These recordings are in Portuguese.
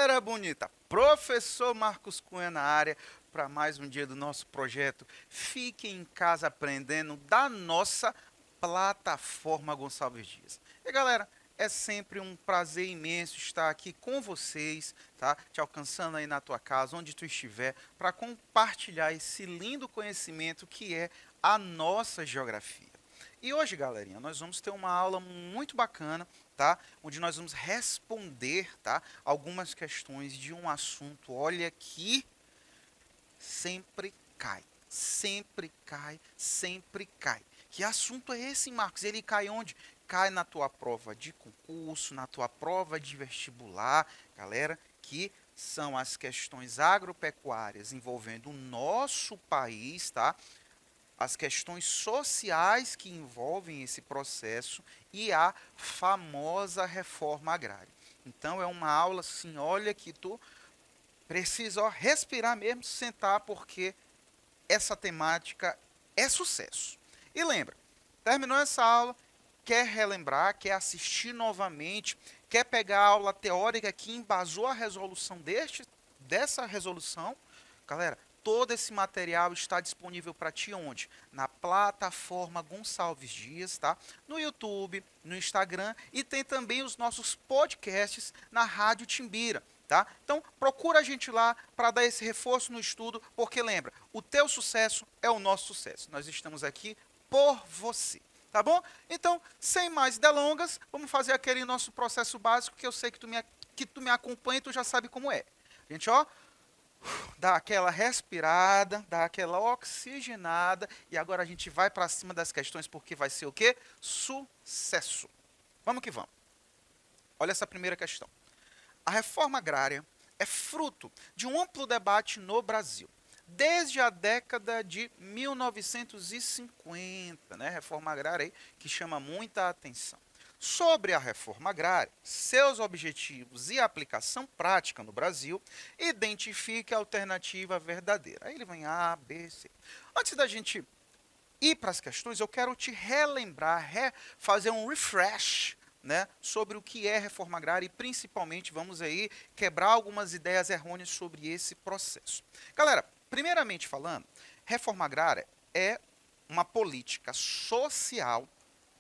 galera bonita, professor Marcos Cunha na área para mais um dia do nosso projeto Fique em Casa Aprendendo da nossa plataforma Gonçalves Dias. E galera, é sempre um prazer imenso estar aqui com vocês, tá? Te alcançando aí na tua casa, onde tu estiver, para compartilhar esse lindo conhecimento que é a nossa geografia. E hoje, galerinha, nós vamos ter uma aula muito bacana, tá? Onde nós vamos responder, tá? Algumas questões de um assunto, olha que sempre cai, sempre cai, sempre cai. Que assunto é esse, Marcos? Ele cai onde? Cai na tua prova de concurso, na tua prova de vestibular, galera, que são as questões agropecuárias envolvendo o nosso país, tá? As questões sociais que envolvem esse processo e a famosa reforma agrária. Então é uma aula assim, olha que tu precisa respirar mesmo, sentar, porque essa temática é sucesso. E lembra, terminou essa aula, quer relembrar, quer assistir novamente, quer pegar a aula teórica que embasou a resolução dessa resolução, galera, todo esse material está disponível para ti onde? Na plataforma Gonçalves Dias, tá? No YouTube, no Instagram e tem também os nossos podcasts na Rádio Timbira. Tá? Então, procura a gente lá para dar esse reforço no estudo, porque lembra, o teu sucesso é o nosso sucesso. Nós estamos aqui por você, tá bom? Então, sem mais delongas, vamos fazer aquele nosso processo básico que eu sei que tu me acompanha e tu já sabe como é. A gente, ó, dá aquela respirada, dá aquela oxigenada e agora a gente vai para cima das questões porque vai ser o quê? Sucesso. Vamos que vamos. Olha essa primeira questão. A reforma agrária é fruto de um amplo debate no Brasil, desde a década de 1950, né? Reforma agrária aí que chama muita atenção. Sobre a reforma agrária, seus objetivos e aplicação prática no Brasil, identifique a alternativa verdadeira. Aí ele vem A, B, C. Antes da gente ir para as questões, eu quero te relembrar, fazer um refresh, né, sobre o que é reforma agrária e principalmente vamos aí quebrar algumas ideias errôneas sobre esse processo. Galera, primeiramente falando, reforma agrária é uma política social,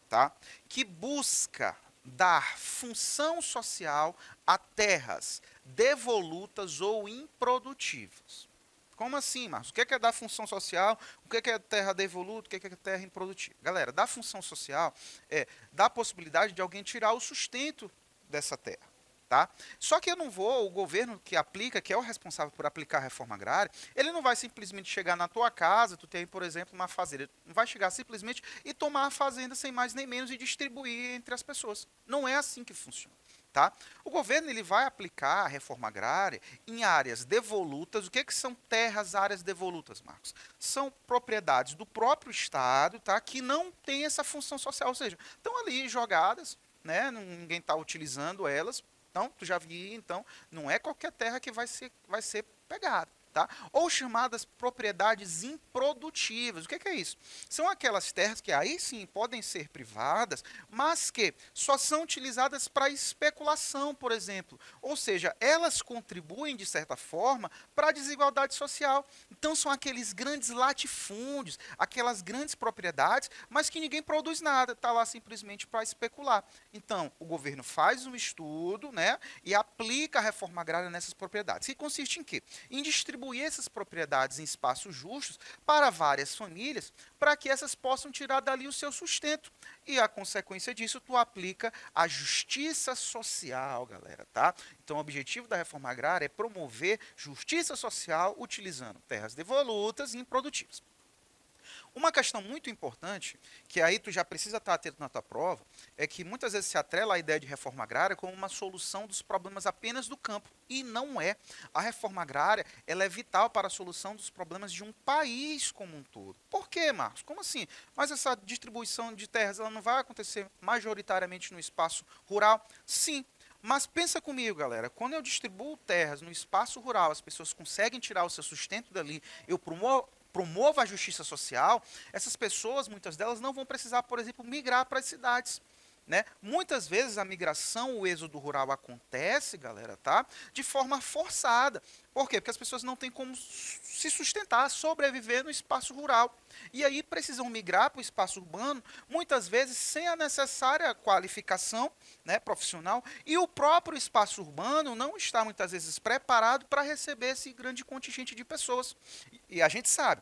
tá, que busca dar função social a terras devolutas ou improdutivas. Como assim, Marcos? O que é dar função social? O que é terra devoluta? O que é terra improdutiva? Galera, dar função social é dar a possibilidade de alguém tirar o sustento dessa terra. Tá? Só que eu não vou, o governo que aplica, que é o responsável por aplicar a reforma agrária, ele não vai simplesmente chegar na tua casa, tu tem, por exemplo, uma fazenda, ele não vai chegar simplesmente e tomar a fazenda sem mais nem menos e distribuir entre as pessoas. Não é assim que funciona. Tá? O governo ele vai aplicar a reforma agrária em áreas devolutas. O que são terras, áreas devolutas, Marcos? São propriedades do próprio Estado, tá? Que não tem essa função social, ou seja, estão ali jogadas, né? Ninguém está utilizando elas. Então, tu já vi, então, não é qualquer terra que vai ser pegada. Tá? Ou chamadas propriedades improdutivas. O que é isso? São aquelas terras que aí sim podem ser privadas, mas que só são utilizadas para especulação, por exemplo. Ou seja, elas contribuem, de certa forma, para a desigualdade social. Então são aqueles grandes latifúndios, aquelas grandes propriedades, mas que ninguém produz nada, está lá simplesmente para especular. Então, o governo faz um estudo, né, e aplica a reforma agrária nessas propriedades. Que consiste em quê? Em distribuir essas propriedades em espaços justos para várias famílias, para que essas possam tirar dali o seu sustento. E a consequência disso, tu aplica a justiça social, galera, tá? Então, o objetivo da reforma agrária é promover justiça social utilizando terras devolutas e improdutivas. Uma questão muito importante, que aí tu já precisa estar atento na tua prova, é que muitas vezes se atrela a ideia de reforma agrária como uma solução dos problemas apenas do campo. E não é. A reforma agrária ela é vital para a solução dos problemas de um país como um todo. Por quê, Marcos? Como assim? Mas essa distribuição de terras ela não vai acontecer majoritariamente no espaço rural? Sim. Mas pensa comigo, galera, quando eu distribuo terras no espaço rural, as pessoas conseguem tirar o seu sustento dali, eu promovo a justiça social, essas pessoas, muitas delas, não vão precisar, por exemplo, migrar para as cidades. né? Muitas vezes a migração, o êxodo rural acontece, galera, tá? De forma forçada. Por quê? Porque as pessoas não têm como se sustentar, sobreviver no espaço rural. E aí precisam migrar para o espaço urbano, muitas vezes sem a necessária qualificação, né, profissional, e o próprio espaço urbano não está muitas vezes preparado para receber esse grande contingente de pessoas. E a gente sabe,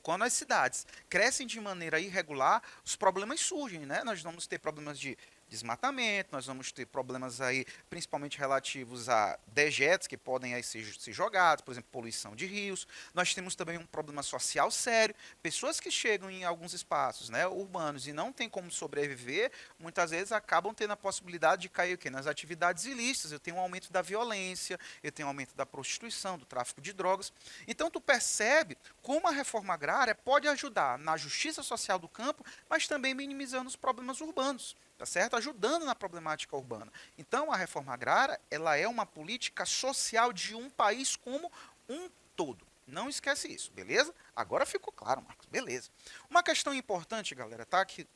quando as cidades crescem de maneira irregular, os problemas surgem, né? Nós vamos ter problemas de desmatamento, nós vamos ter problemas aí, principalmente relativos a dejetos que podem aí ser jogados, por exemplo, poluição de rios. Nós temos também um problema social sério. Pessoas que chegam em alguns espaços, né, urbanos e não têm como sobreviver, muitas vezes acabam tendo a possibilidade de cair o quê? Nas atividades ilícitas. Eu tenho um aumento da violência, eu tenho um aumento da prostituição, do tráfico de drogas. Então tu percebe como a reforma agrária pode ajudar na justiça social do campo, mas também minimizando os problemas urbanos, tá certo? Ajudando na problemática urbana. Então a reforma agrária, ela é uma política social de um país como um todo. Não esquece isso, beleza? Agora ficou claro, Marcos, beleza. Uma questão importante, galera, tá? Que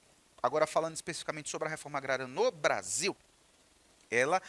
agora falando especificamente sobre a reforma agrária no Brasil, ela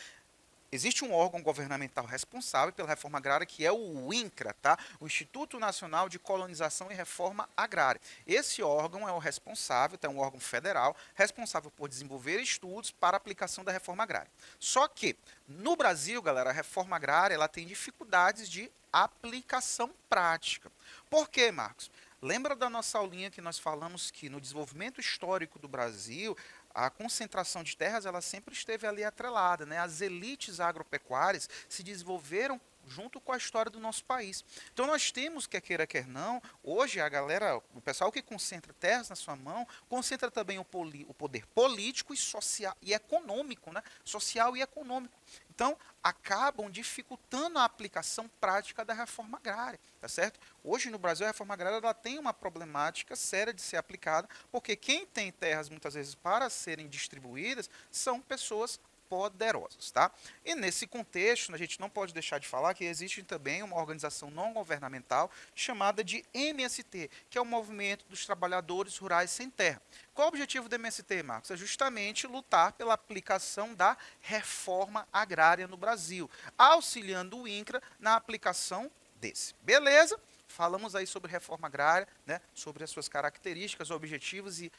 existe um órgão governamental responsável pela reforma agrária, que é o INCRA, tá? O Instituto Nacional de Colonização e Reforma Agrária. Esse órgão é o responsável, é um órgão federal, responsável por desenvolver estudos para a aplicação da reforma agrária. Só que, no Brasil, galera, a reforma agrária ela tem dificuldades de aplicação prática. Por quê, Marcos? Lembra da nossa aulinha que nós falamos que no desenvolvimento histórico do Brasil, a concentração de terras ela sempre esteve ali atrelada, né? As elites agropecuárias se desenvolveram junto com a história do nosso país. Então nós temos, quer queira, quer não, hoje a galera, o pessoal que concentra terras na sua mão, concentra também o poder político e social e econômico, né? Social e econômico. Então, acabam dificultando a aplicação prática da reforma agrária, tá certo? Hoje no Brasil a reforma agrária ela tem uma problemática séria de ser aplicada, porque quem tem terras muitas vezes para serem distribuídas são pessoas poderosas, tá? E nesse contexto, a gente não pode deixar de falar que existe também uma organização não governamental chamada de MST, que é o Movimento dos Trabalhadores Rurais Sem Terra. Qual o objetivo do MST, Marcos? É justamente lutar pela aplicação da reforma agrária no Brasil, auxiliando o INCRA na aplicação desse. Beleza? Falamos aí sobre reforma agrária, né? Sobre as suas características, objetivos e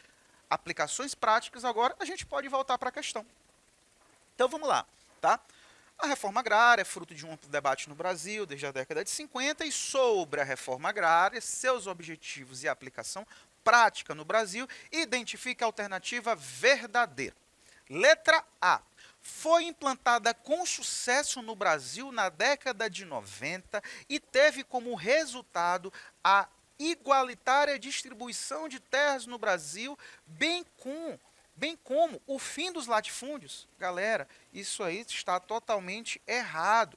aplicações práticas. Agora a gente pode voltar para a questão. Então vamos lá, tá? A reforma agrária é fruto de um amplo debate no Brasil desde a década de 50 e sobre a reforma agrária, seus objetivos e aplicação prática no Brasil, identifica a alternativa verdadeira. Letra A. Foi implantada com sucesso no Brasil na década de 90 e teve como resultado a igualitária distribuição de terras no Brasil, bem como o fim dos latifúndios. Galera, isso aí está totalmente errado.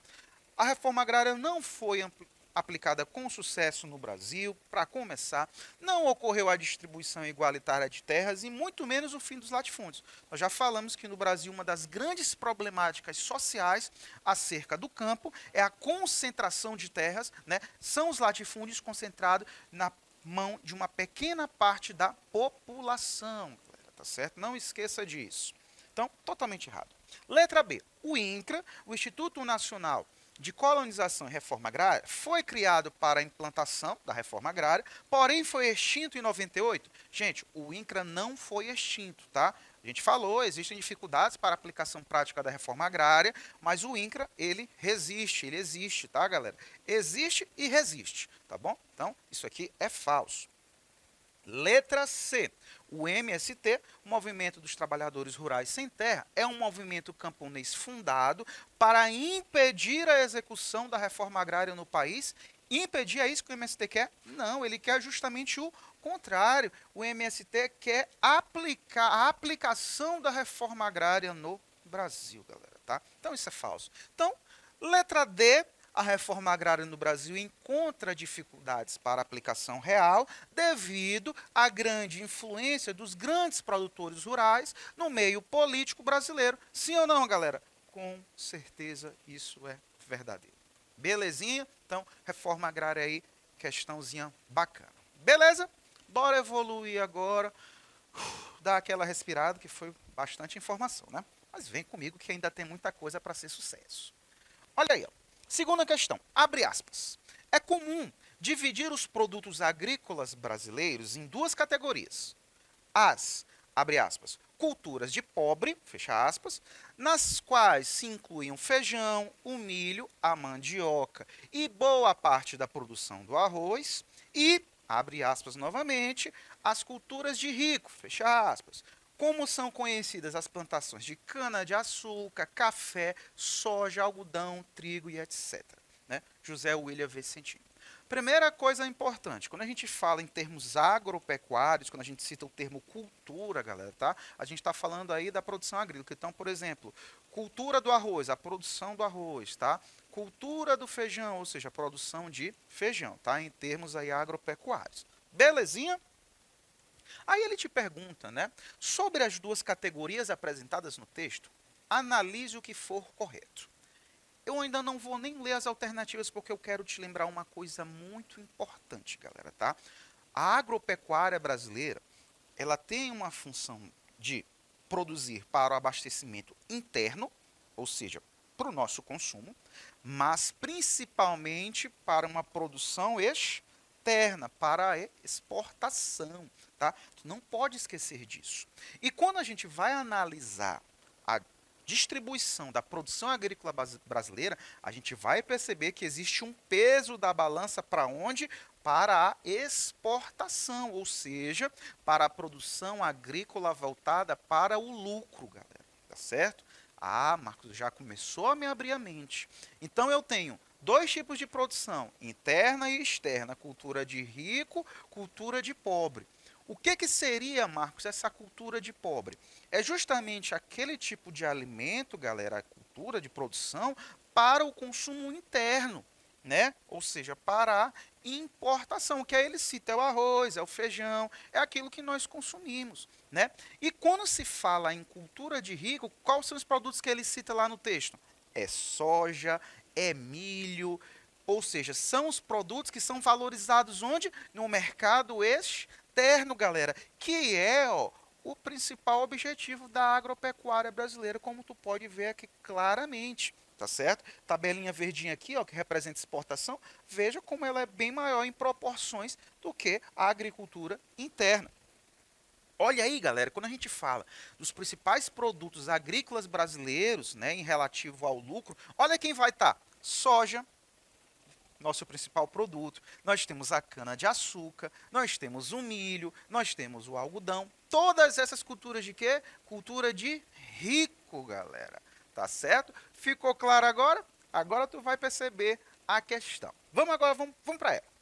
A reforma agrária não foi aplicada com sucesso no Brasil, para começar, não ocorreu a distribuição igualitária de terras e muito menos o fim dos latifúndios. Nós já falamos que no Brasil uma das grandes problemáticas sociais acerca do campo é a concentração de terras, né? São os latifúndios concentrados na mão de uma pequena parte da população. Tá certo? Não esqueça disso. Então, totalmente errado. Letra B. O INCRA, o Instituto Nacional de Colonização e Reforma Agrária, foi criado para a implantação da reforma agrária, porém foi extinto em 98. Gente, o INCRA não foi extinto, tá? A gente falou, existem dificuldades para a aplicação prática da reforma agrária, mas o INCRA, ele resiste, ele existe, tá, galera? Existe e resiste, tá bom? Então, isso aqui é falso. Letra C. O MST, o Movimento dos Trabalhadores Rurais Sem Terra, é um movimento camponês fundado para impedir a execução da reforma agrária no país. Impedir é isso que o MST quer? Não, ele quer justamente o contrário. O MST quer aplicar a aplicação da reforma agrária no Brasil, galera, tá? Então isso é falso. Então, letra D. A reforma agrária no Brasil encontra dificuldades para aplicação real devido à grande influência dos grandes produtores rurais no meio político brasileiro. Sim ou não, galera? Com certeza isso é verdadeiro. Belezinha? Então, reforma agrária aí, questãozinha bacana. Beleza? Bora evoluir agora Dá aquela respirada que foi bastante informação, né? Mas vem comigo que ainda tem muita coisa para ser sucesso. Olha aí, ó. Segunda questão, abre aspas. É comum dividir os produtos agrícolas brasileiros em duas categorias. As, abre aspas, culturas de pobre, fecha aspas, nas quais se incluem o feijão, o milho, a mandioca e boa parte da produção do arroz, e, abre aspas novamente, as culturas de rico, fecha aspas, como são conhecidas as plantações de cana-de-açúcar, café, soja, algodão, trigo e etc. Né? José William Vicentino. Primeira coisa importante, quando a gente fala em termos agropecuários, quando a gente cita o termo cultura, galera, tá? A gente está falando aí da produção agrícola. Então, por exemplo, cultura do arroz, a produção do arroz, tá? Cultura do feijão, ou seja, a produção de feijão, tá? Em termos aí agropecuários. Belezinha? Aí ele te pergunta, né? Sobre as duas categorias apresentadas no texto, analise o que for correto. Eu ainda não vou nem ler as alternativas porque eu quero te lembrar uma coisa muito importante, galera, tá? A agropecuária brasileira, ela tem uma função de produzir para o abastecimento interno, ou seja, para o nosso consumo, mas principalmente para uma produção externa, para a exportação, tá? Tu não pode esquecer disso. E quando a gente vai analisar a distribuição da produção agrícola brasileira, a gente vai perceber que existe um peso da balança para onde? Para a exportação, ou seja, para a produção agrícola voltada para o lucro, galera. Tá certo? Ah, Marcos, já começou a me abrir a mente. Então eu tenho dois tipos de produção, interna e externa, cultura de rico, cultura de pobre. O que seria, Marcos, essa cultura de pobre? É justamente aquele tipo de alimento, galera, a cultura de produção para o consumo interno, né? Ou seja, para a importação. O que aí ele cita é o arroz, é o feijão, é aquilo que nós consumimos, né? E quando se fala em cultura de rico, quais são os produtos que ele cita lá no texto? É soja, é milho, ou seja, são os produtos que são valorizados onde? No mercado externo, galera, que é, ó, o principal objetivo da agropecuária brasileira, como tu pode ver aqui claramente, tá certo? Tabelinha verdinha aqui, ó, que representa exportação, veja como ela é bem maior em proporções do que a agricultura interna. Olha aí, galera, quando a gente fala dos principais produtos agrícolas brasileiros, né, em relativo ao lucro, olha quem vai estar: soja, nosso principal produto, nós temos a cana-de-açúcar, nós temos o milho, nós temos o algodão. Todas essas culturas de quê? Cultura de rico, galera. Tá certo? Ficou claro agora? Agora tu vai perceber a questão. Vamos agora, vamos para ela.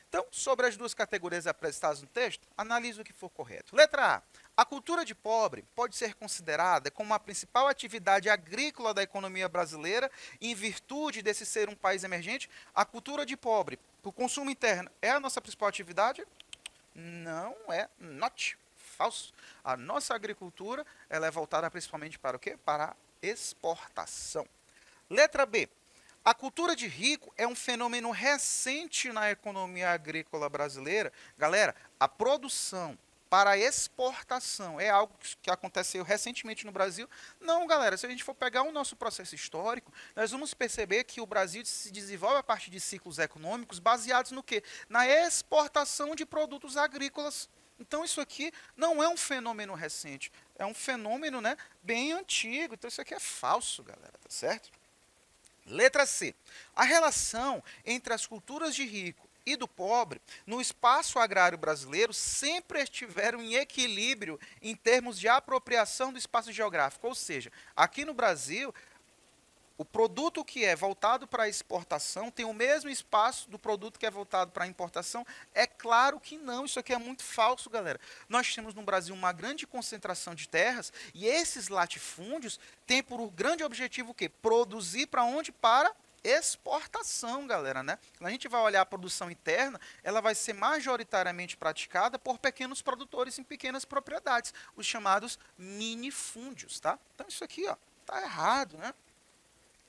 Então, sobre as duas categorias apresentadas no texto, analise o que for correto. Letra A. A cultura de pobre pode ser considerada como a principal atividade agrícola da economia brasileira, em virtude desse ser um país emergente. A cultura de pobre, para o consumo interno, é a nossa principal atividade? Não é, not. Falso. A nossa agricultura ela é voltada principalmente para o quê? Para a exportação. Letra B. A cultura de rico é um fenômeno recente na economia agrícola brasileira. Galera, a produção para exportação é algo que aconteceu recentemente no Brasil? Não, galera. Se a gente for pegar o nosso processo histórico, nós vamos perceber que o Brasil se desenvolve a partir de ciclos econômicos baseados no quê? Na exportação de produtos agrícolas. Então isso aqui não é um fenômeno recente, é um fenômeno, né, bem antigo. Então isso aqui é falso, galera, tá certo? Letra C. A relação entre as culturas de rico e do pobre no espaço agrário brasileiro sempre estiveram em equilíbrio em termos de apropriação do espaço geográfico. Ou seja, aqui no Brasil, o produto que é voltado para a exportação tem o mesmo espaço do produto que é voltado para a importação? É claro que não, isso aqui é muito falso, galera. Nós temos no Brasil uma grande concentração de terras e esses latifúndios têm por grande objetivo o quê? Produzir para onde? Para exportação, galera, né? Quando a gente vai olhar a produção interna, ela vai ser majoritariamente praticada por pequenos produtores em pequenas propriedades, os chamados minifúndios, tá? Então isso aqui, ó, tá errado, né?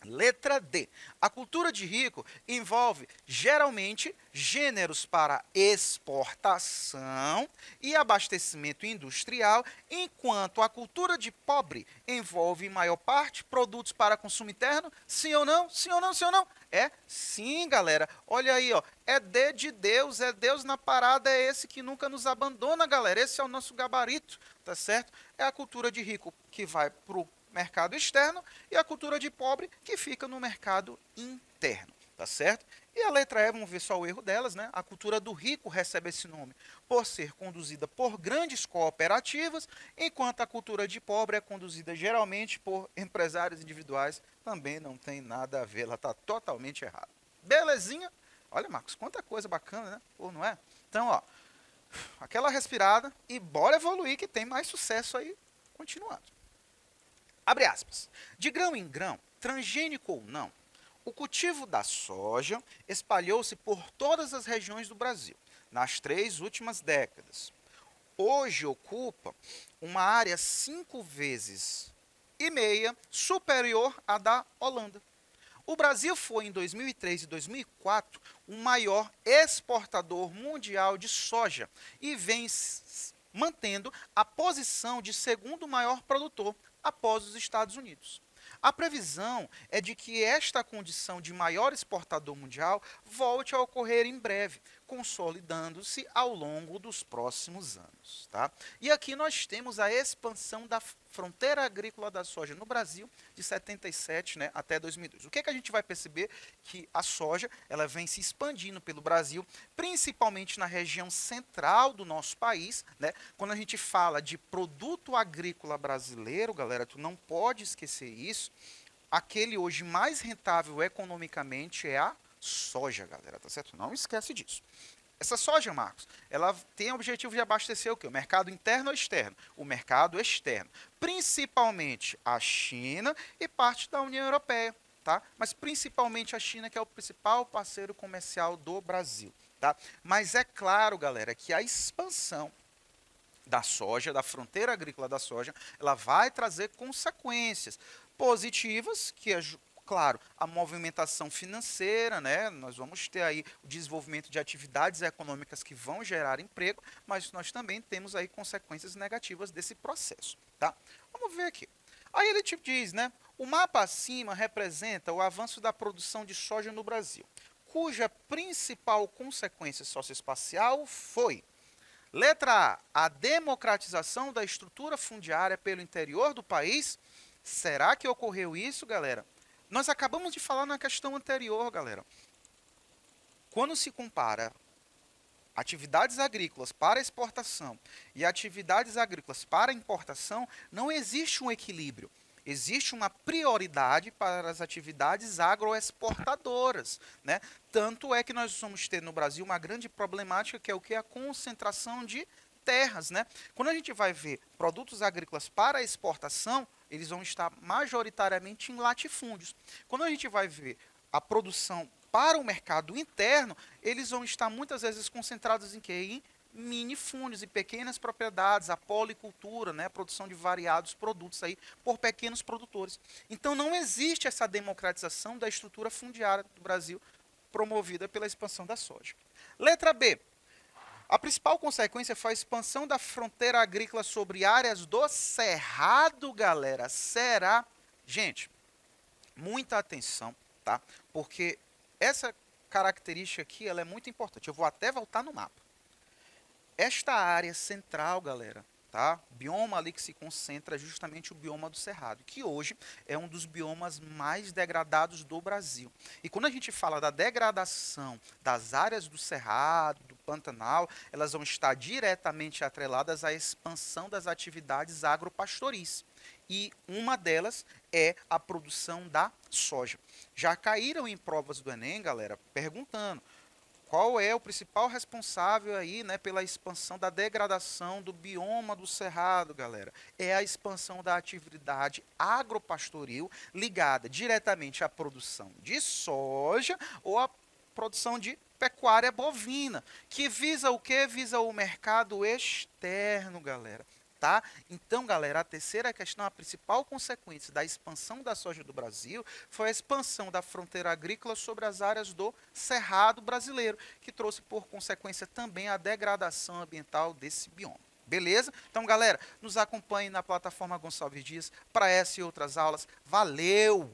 Letra D. A cultura de rico envolve geralmente gêneros para exportação e abastecimento industrial, enquanto a cultura de pobre envolve, em maior parte, produtos para consumo interno. Sim ou não? Sim ou não? Sim ou não? É sim, galera. Olha aí, ó. É D de Deus, é Deus na parada, é esse que nunca nos abandona, galera. Esse é o nosso gabarito, tá certo? É a cultura de rico que vai pro mercado externo e a cultura de pobre que fica no mercado interno, tá certo? E a letra E, vamos ver só o erro delas, né? A cultura do rico recebe esse nome por ser conduzida por grandes cooperativas, enquanto a cultura de pobre é conduzida geralmente por empresários individuais. Também não tem nada a ver, ela está totalmente errada. Belezinha? Olha, Marcos, quanta coisa bacana, né? Ou não é? Então, ó, aquela respirada e bora evoluir que tem mais sucesso aí continuando. Abre aspas. De grão em grão, transgênico ou não, o cultivo da soja espalhou-se por todas as regiões do Brasil nas 3 últimas décadas. Hoje ocupa uma área 5 vezes e meia superior à da Holanda. O Brasil foi, em 2003 e 2004, o maior exportador mundial de soja e vem mantendo a posição de segundo maior produtor após os Estados Unidos. A previsão é de que esta condição de maior exportador mundial volte a ocorrer em breve, consolidando-se ao longo dos próximos anos. Tá? E aqui nós temos a expansão da fronteira agrícola da soja no Brasil de 77, né, até 2002. O que, que a gente vai perceber? Que a soja ela vem se expandindo pelo Brasil, principalmente na região central do nosso país. Né? Quando a gente fala de produto agrícola brasileiro, galera, tu não pode esquecer isso. Aquele hoje mais rentável economicamente é a soja, galera, tá certo? Não esquece disso. Essa soja, Marcos, ela tem o objetivo de abastecer o quê? O mercado interno ou externo? O mercado externo. Principalmente a China e parte da União Europeia, tá? Mas principalmente a China, que é o principal parceiro comercial do Brasil, tá? Mas é claro, galera, que a expansão da soja, da fronteira agrícola da soja, ela vai trazer consequências positivas, que é, claro, a movimentação financeira, né? Nós vamos ter aí o desenvolvimento de atividades econômicas que vão gerar emprego, mas nós também temos aí consequências negativas desse processo, tá? Vamos ver aqui. Aí ele te diz, né? O mapa acima representa o avanço da produção de soja no Brasil, cuja principal consequência socioespacial foi: letra A democratização da estrutura fundiária pelo interior do país. Será que ocorreu isso, galera? Nós acabamos de falar na questão anterior, galera. Quando se compara atividades agrícolas para exportação e atividades agrícolas para importação, não existe um equilíbrio. Existe uma prioridade para as atividades agroexportadoras, né? Tanto é que nós vamos ter no Brasil uma grande problemática, que é o que? A concentração de terras, né? Quando a gente vai ver produtos agrícolas para exportação, eles vão estar majoritariamente em latifúndios. Quando a gente vai ver a produção para o mercado interno, eles vão estar muitas vezes concentrados em quê? Em minifúndios e pequenas propriedades, a policultura, né, a produção de variados produtos aí por pequenos produtores. Então não existe essa democratização da estrutura fundiária do Brasil promovida pela expansão da soja. Letra B. A principal consequência foi a expansão da fronteira agrícola sobre áreas do Cerrado, galera. Será? Gente, muita atenção, tá? Porque essa característica aqui, ela é muito importante. Eu vou até voltar no mapa. Esta área central, galera, tá? O bioma ali que se concentra é justamente o bioma do Cerrado, que hoje é um dos biomas mais degradados do Brasil. E quando a gente fala da degradação das áreas do Cerrado, do Pantanal, elas vão estar diretamente atreladas à expansão das atividades agropastoris. E uma delas é a produção da soja. Já caíram em provas do Enem, galera, perguntando: qual é o principal responsável aí, né, pela expansão da degradação do bioma do Cerrado, galera? É a expansão da atividade agropastoril ligada diretamente à produção de soja ou à produção de pecuária bovina, que visa o quê? Visa o mercado externo, galera. Tá? Então, galera, a terceira questão, a principal consequência da expansão da soja do Brasil foi a expansão da fronteira agrícola sobre as áreas do Cerrado brasileiro, que trouxe por consequência também a degradação ambiental desse bioma. Beleza? Então, galera, nos acompanhe na plataforma Gonçalves Dias para essa e outras aulas. Valeu!